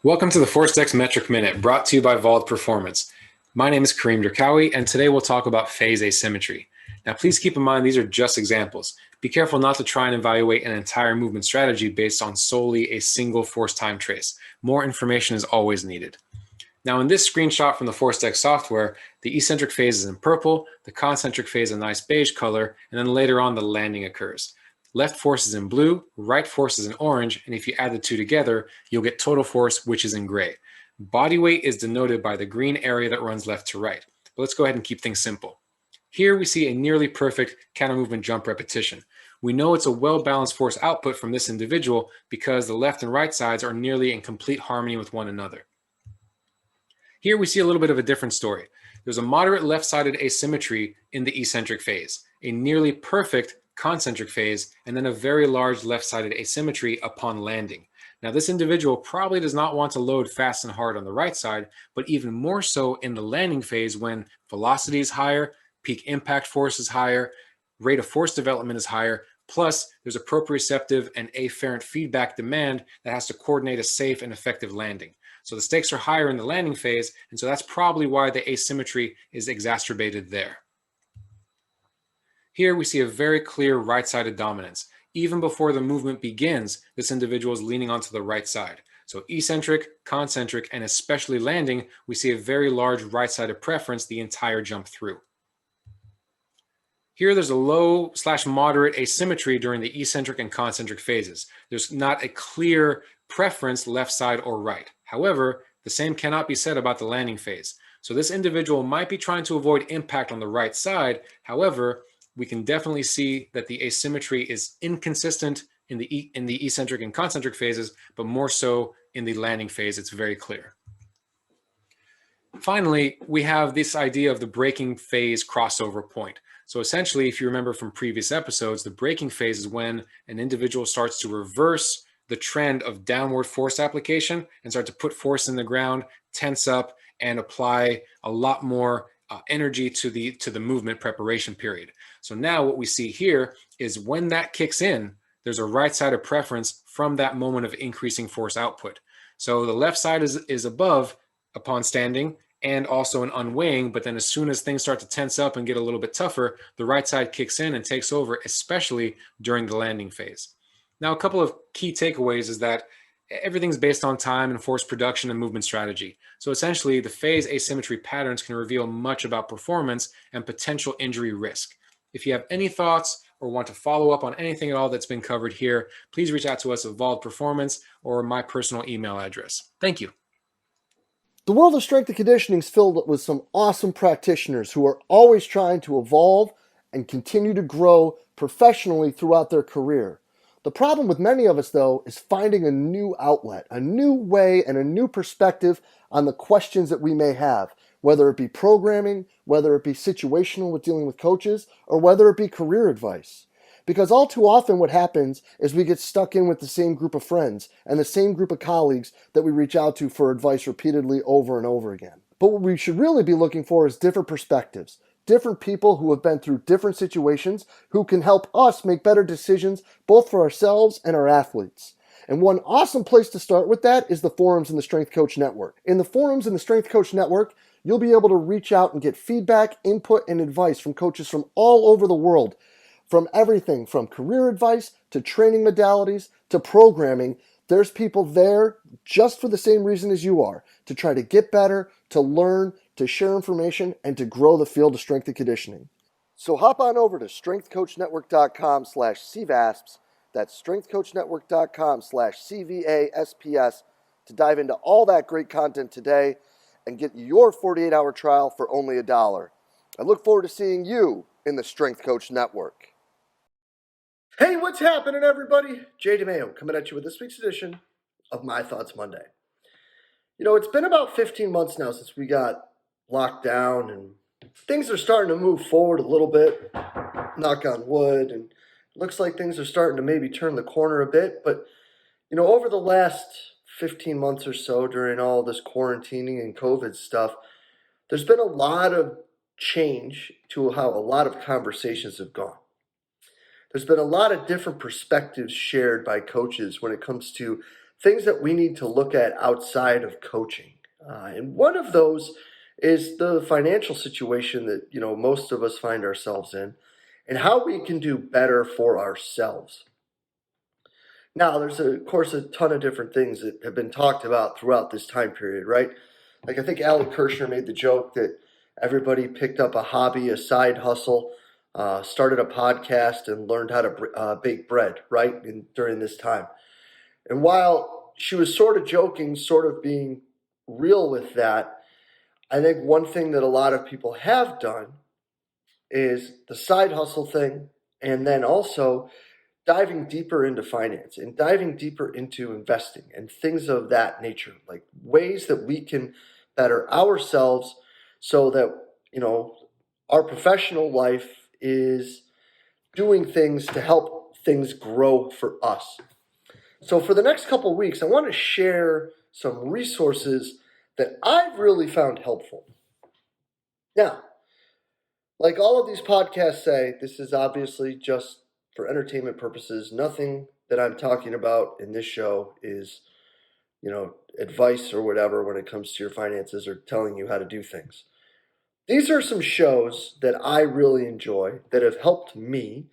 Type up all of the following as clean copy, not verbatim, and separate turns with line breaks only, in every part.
Welcome to the ForceDex Metric Minute, brought to you by Vault Performance. My name is Kareem Durkawi, and today we'll talk about phase asymmetry. Now, please keep in mind these are just examples. Be careful not to try and evaluate an entire movement strategy based on solely a single force time trace. More information is always needed. Now, in this screenshot from the ForceDex software, the eccentric phase is in purple, the concentric phase a nice beige color, and then later on the landing occurs. Left force is in blue, right force is in orange, and if you add the two together, you'll get total force, which is in gray. Body weight is denoted by the green area that runs left to right. But let's go ahead and keep things simple. Here we see a nearly perfect counter movement jump repetition. We know it's a well-balanced force output from this individual because the left and right sides are nearly in complete harmony with one another. Here we see a little bit of a different story. There's a moderate left-sided asymmetry in the eccentric phase, a nearly perfect concentric phase, and then a very large left-sided asymmetry upon landing. Now, this individual probably does not want to load fast and hard on the right side, but even more so in the landing phase when velocity is higher, peak impact force is higher, rate of force development is higher, plus there's a proprioceptive and afferent feedback demand that has to coordinate a safe and effective landing. So the stakes are higher in the landing phase, and so that's probably why the asymmetry is exacerbated there. Here we see a very clear right-sided dominance. Even before the movement begins, this individual is leaning onto the right side. So eccentric, concentric, and especially landing, we see a very large right-sided preference the entire jump through. Here there's a low/moderate asymmetry during the eccentric and concentric phases. There's not a clear preference left side or right. However, the same cannot be said about the landing phase. So this individual might be trying to avoid impact on the right side. However, we can definitely see that the asymmetry is inconsistent in the eccentric and concentric phases, but more so in the landing phase. It's very clear. Finally, we have this idea of the braking phase crossover point. So essentially, if you remember from previous episodes, the braking phase is when an individual starts to reverse the trend of downward force application and start to put force in the ground, tense up, and apply a lot more energy to the movement preparation period. So now what we see here is when that kicks in, there's a right-sided preference from that moment of increasing force output. So the left side is above upon standing and also an unweighing, but then as soon as things start to tense up and get a little bit tougher, the right side kicks in and takes over, especially during the landing phase. Now, a couple of key takeaways is that everything's based on time and force production and movement strategy. So essentially, the phase asymmetry patterns can reveal much about performance and potential injury risk. If you have any thoughts or want to follow up on anything at all that's been covered here, please reach out to us at Vault Performance or my personal email address. Thank you.
The world of strength and conditioning is filled with some awesome practitioners who are always trying to evolve and continue to grow professionally throughout their career. The problem with many of us, though, is finding a new outlet, a new way, and a new perspective on the questions that we may have, whether it be programming, whether it be situational with dealing with coaches, or whether it be career advice. Because all too often what happens is we get stuck in with the same group of friends and the same group of colleagues that we reach out to for advice repeatedly over and over again. But what we should really be looking for is different perspectives, different people who have been through different situations who can help us make better decisions both for ourselves and our athletes. And one awesome place to start with that is the forums in the Strength Coach Network. In the forums in the Strength Coach Network, you'll be able to reach out and get feedback, input, and advice from coaches from all over the world. From everything from career advice to training modalities to programming, there's people there just for the same reason as you are, to try to get better, to learn, to share information, and to grow the field of strength and conditioning. So hop on over to strengthcoachnetwork.com/CVASPS, that's strengthcoachnetwork.com/CVASPS to dive into all that great content today and get your 48-hour trial for only $1. I look forward to seeing you in the Strength Coach Network. Hey, what's happening, everybody? DeMayo coming at you with this week's edition of My Thoughts Monday. You know, it's been about 15 months now since we got locked down, and things are starting to move forward a little bit, knock on wood, and it looks like things are starting to maybe turn the corner a bit. But, you know, over the last 15 months or so during all this quarantining and COVID stuff, there's been a lot of change to how a lot of conversations have gone. There's been a lot of different perspectives shared by coaches when it comes to things that we need to look at outside of coaching. And one of those is the financial situation that most of us find ourselves in, and how we can do better for ourselves. Now, there's of course a ton of different things that have been talked about throughout this time period, right? Like I think Alan Kirshner made the joke that everybody picked up a hobby, a side hustle, started a podcast, and learned how to bake bread, right? During this time. And while she was sort of joking, sort of being real with that, I think one thing that a lot of people have done is the side hustle thing, and then also diving deeper into finance and diving deeper into investing and things of that nature, like ways that we can better ourselves so that, our professional life is doing things to help things grow for us. So for the next couple of weeks, I want to share some resources that I've really found helpful. Now, like all of these podcasts say, this is obviously just for entertainment purposes. Nothing that I'm talking about in this show is, advice or whatever when it comes to your finances or telling you how to do things. These are some shows that I really enjoy that have helped me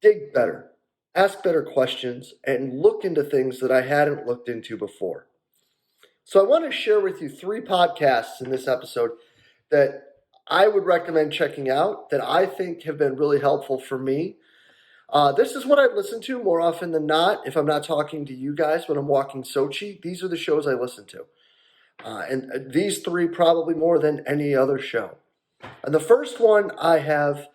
dig better, ask better questions, and look into things that I hadn't looked into before. So I want to share with you 3 podcasts in this episode that I would recommend checking out that I think have been really helpful for me. This is what I listen to more often than not. If I'm not talking to you guys when I'm walking Sochi, these are the shows I listen to. And these 3 probably more than any other show. And the first one I have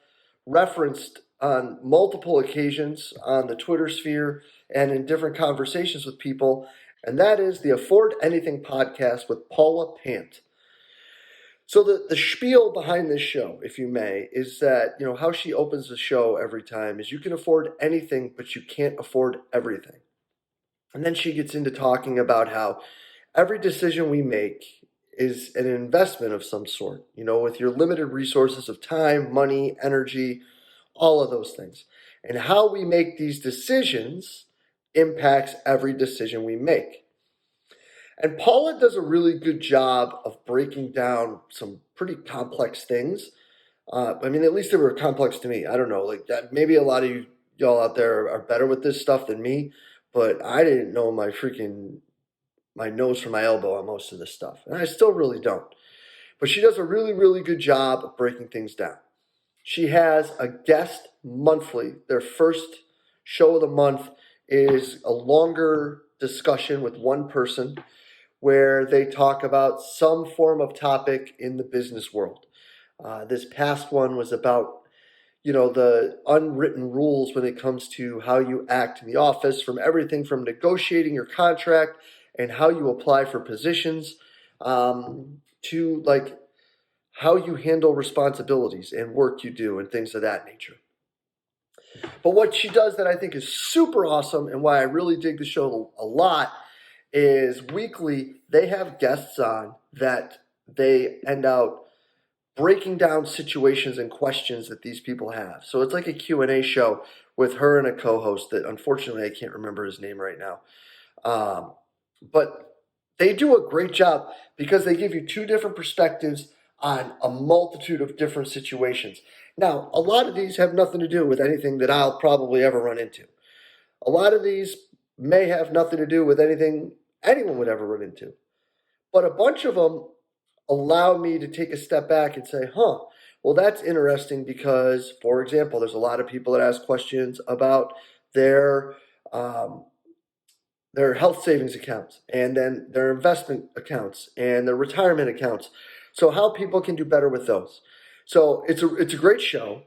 referenced on multiple occasions on the Twitter sphere and in different conversations with people, and that is the Afford Anything podcast with Paula Pant. So the spiel behind this show, if you may, is that, how she opens the show every time is you can afford anything, but you can't afford everything. And then she gets into talking about how every decision we make is an investment of some sort, with your limited resources of time, money, energy, all of those things. And how we make these decisions impacts every decision we make. And Paula does a really good job of breaking down some pretty complex things. At least they were complex to me. I don't know, like that. Maybe a lot of y'all out there are better with this stuff than me, but I didn't know my nose from my elbow on most of this stuff, and I still really don't. But she does a really, really good job of breaking things down. She has a guest monthly. Their first show of the month is a longer discussion with one person where they talk about some form of topic in the business world. This past one was about, the unwritten rules when it comes to how you act in the office, from everything from negotiating your contract and how you apply for positions, to like how you handle responsibilities and work you do and things of that nature. But what she does that I think is super awesome and why I really dig the show a lot is weekly they have guests on that they end out breaking down situations and questions that these people have. So it's like a Q&A show with her and a co-host that unfortunately I can't remember his name right now. But they do a great job because they give you 2 different perspectives on a multitude of different situations. Now, a lot of these have nothing to do with anything that I'll probably ever run into. A lot of these may have nothing to do with anything anyone would ever run into. But a bunch of them allow me to take a step back and say, well, that's interesting because, for example, there's a lot of people that ask questions about their health savings accounts and then their investment accounts and their retirement accounts. So how people can do better with those. So it's a great show.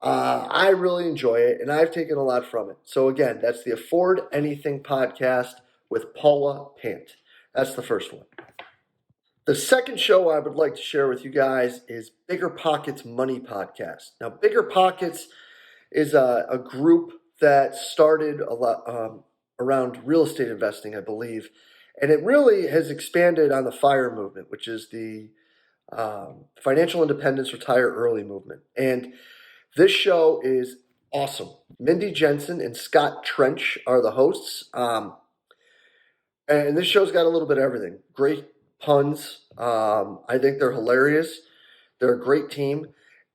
I really enjoy it, and I've taken a lot from it. So again, that's the Afford Anything podcast with Paula Pant. That's the first one. The second show I would like to share with you guys is Bigger Pockets Money Podcast. Now, Bigger Pockets is a group that started a lot around real estate investing, I believe, and it really has expanded on the FIRE movement, which is the Financial Independence Retire Early movement. And this show is awesome. Mindy Jensen and Scott Trench are the hosts. And this show's got a little bit of everything. Great puns. I think they're hilarious. They're a great team.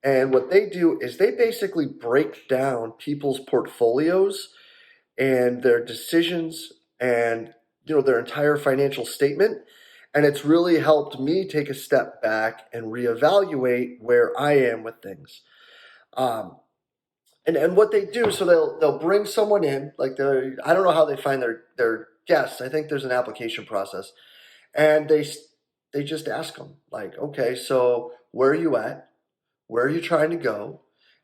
And what they do is they basically break down people's portfolios and their decisions and their entire financial statement. And it's really helped me take a step back and reevaluate where I am with things. Um, and what they do, so they'll bring someone in, like I don't know how they find their guests. I think there's an application process, and they just ask them like, okay, so where are you at? Where are you trying to go?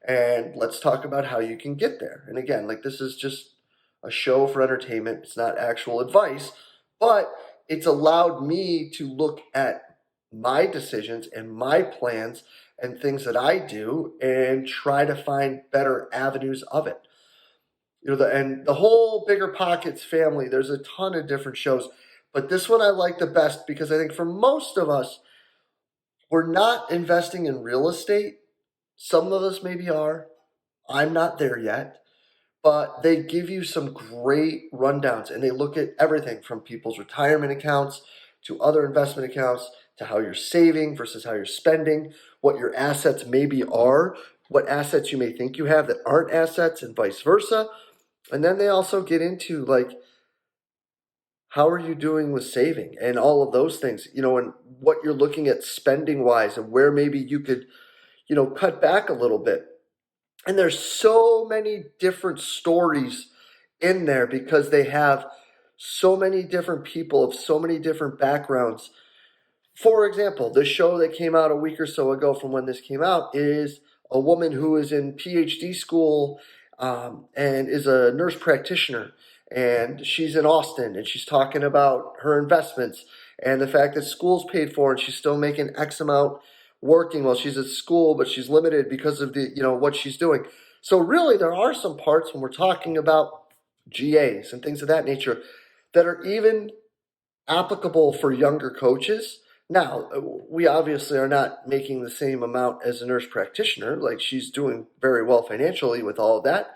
And let's talk about how you can get there. And again, like this is just a show for entertainment. It's not actual advice, but it's allowed me to look at my decisions and my plans and things that I do and try to find better avenues of it. And the whole Bigger Pockets family, there's a ton of different shows, but this one I like the best because I think for most of us, we're not investing in real estate. Some of us maybe are. I'm not there yet. But they give you some great rundowns and they look at everything from people's retirement accounts to other investment accounts to how you're saving versus how you're spending, what your assets maybe are, what assets you may think you have that aren't assets, and vice versa. And then they also get into like, how are you doing with saving and all of those things, and what you're looking at spending wise and where maybe you could, cut back a little bit. And there's so many different stories in there because they have so many different people of so many different backgrounds. For example, the show that came out a week or so ago from when this came out is a woman who is in PhD school and is a nurse practitioner. And she's in Austin and she's talking about her investments and the fact that school's paid for and she's still making X amount working while she's at school, but she's limited because of the what she's doing. So really, there are some parts when we're talking about GAs and things of that nature that are even applicable for younger coaches. Now, we obviously are not making the same amount as a nurse practitioner. Like she's doing very well financially with all of that.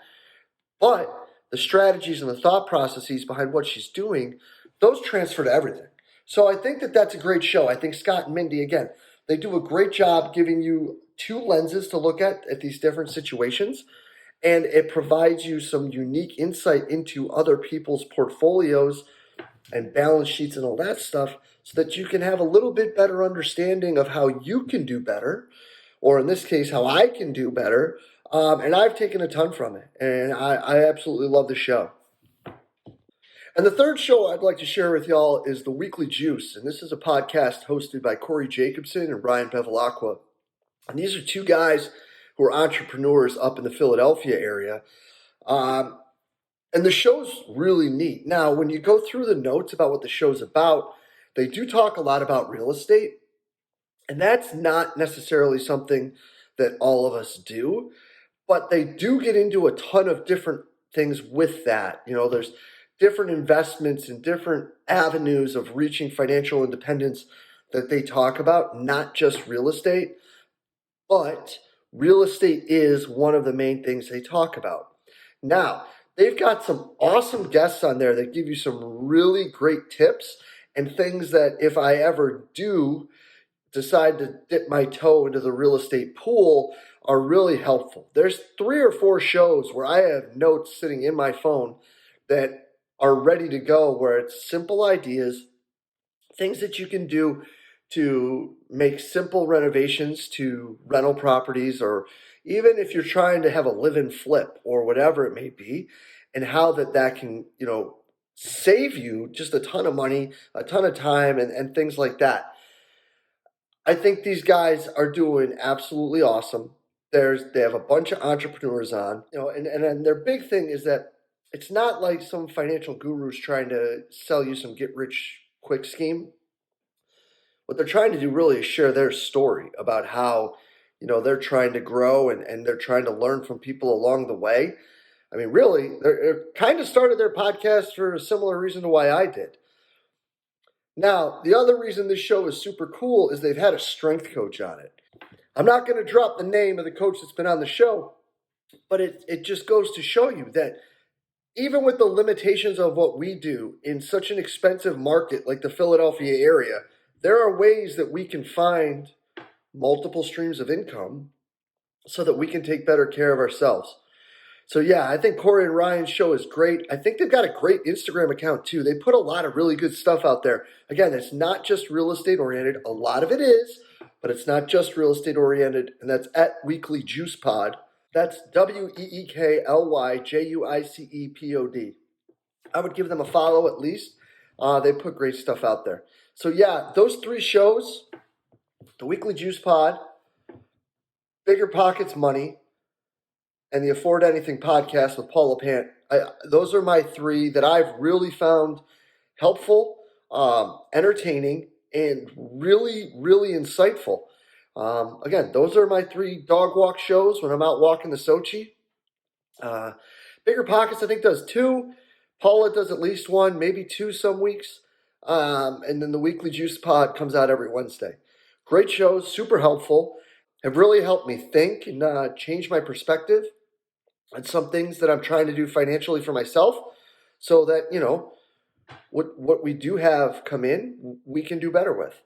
But the strategies and the thought processes behind what she's doing, those transfer to everything. So I think that that's a great show. I think Scott and Mindy, again, they do a great job giving you two lenses to look at these different situations. And it provides you some unique insight into other people's portfolios and balance sheets and all that stuff so that you can have a little bit better understanding of how you can do better, or in this case, how I can do better. And I've taken a ton from it, and I absolutely love the show. And the third show I'd like to share with y'all is The Weekly Juice, and this is a podcast hosted by Corey Jacobson and Brian Bevilacqua. And these are two guys who are entrepreneurs up in the Philadelphia area. And the show's really neat. Now, when you go through the notes about what the show's about, they do talk a lot about real estate. And that's not necessarily something that all of us do, but they do get into a ton of different things with that. There's different investments and different avenues of reaching financial independence that they talk about, not just real estate, but real estate is one of the main things they talk about. Now, they've got some awesome guests on there that give you some really great tips and things that if I ever do decide to dip my toe into the real estate pool are really helpful. There's 3 or 4 shows where I have notes sitting in my phone that are ready to go, where it's simple ideas, things that you can do to make simple renovations to rental properties, or even if you're trying to have a live-in flip or whatever it may be, and how that can, save you just a ton of money, a ton of time, and things like that. I think these guys are doing absolutely awesome. They have a bunch of entrepreneurs on, and their big thing is that it's not like some financial guru's trying to sell you some get rich quick scheme. What they're trying to do really is share their story about how, they're trying to grow and they're trying to learn from people along the way. I mean, really, they're kind of started their podcast for a similar reason to why I did. Now, the other reason this show is super cool is they've had a strength coach on it. I'm not going to drop the name of the coach that's been on the show, but it just goes to show you that even with the limitations of what we do in such an expensive market like the Philadelphia area, there are ways that we can find multiple streams of income so that we can take better care of ourselves. So yeah, I think Corey and Ryan's show is great. I think they've got a great Instagram account too. They put a lot of really good stuff out there. Again, it's not just real estate oriented. A lot of it is, but it's not just real estate oriented. And that's at Weekly Juice Pod. That's WeeklyJuicepod. I would give them a follow at least. They put great stuff out there. So yeah, those three shows, the Weekly Juice Pod, Bigger Pockets Money, and the Afford Anything podcast with Paula Pant. Those are my three that I've really found helpful, entertaining, and really, really insightful. Again, those are my three dog walk shows when I'm out walking the Sochi. Bigger Pockets, I think, does two. Paula does at least one, maybe two some weeks. And then the Weekly Juice Pod comes out every Wednesday. Great shows, super helpful, have really helped me think and change my perspective on some things that I'm trying to do financially for myself so that, what we do have come in, we can do better with.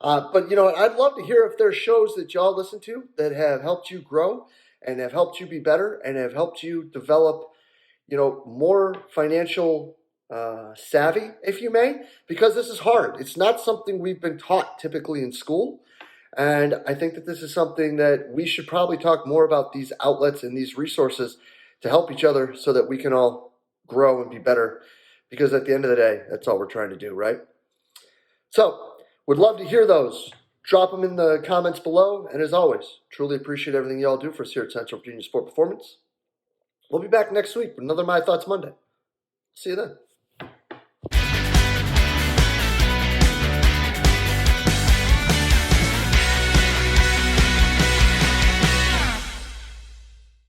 But I'd love to hear if there's shows that y'all listen to that have helped you grow and have helped you be better and have helped you develop, more financial savvy, if you may, because this is hard. It's not something we've been taught typically in school. And I think that this is something that we should probably talk more about, these outlets and these resources to help each other so that we can all grow and be better. Because at the end of the day, that's all we're trying to do, right? So, would love to hear those. Drop them in the comments below. And as always, truly appreciate everything y'all do for us here at Central Virginia Sport Performance. We'll be back next week with another My Thoughts Monday. See you then.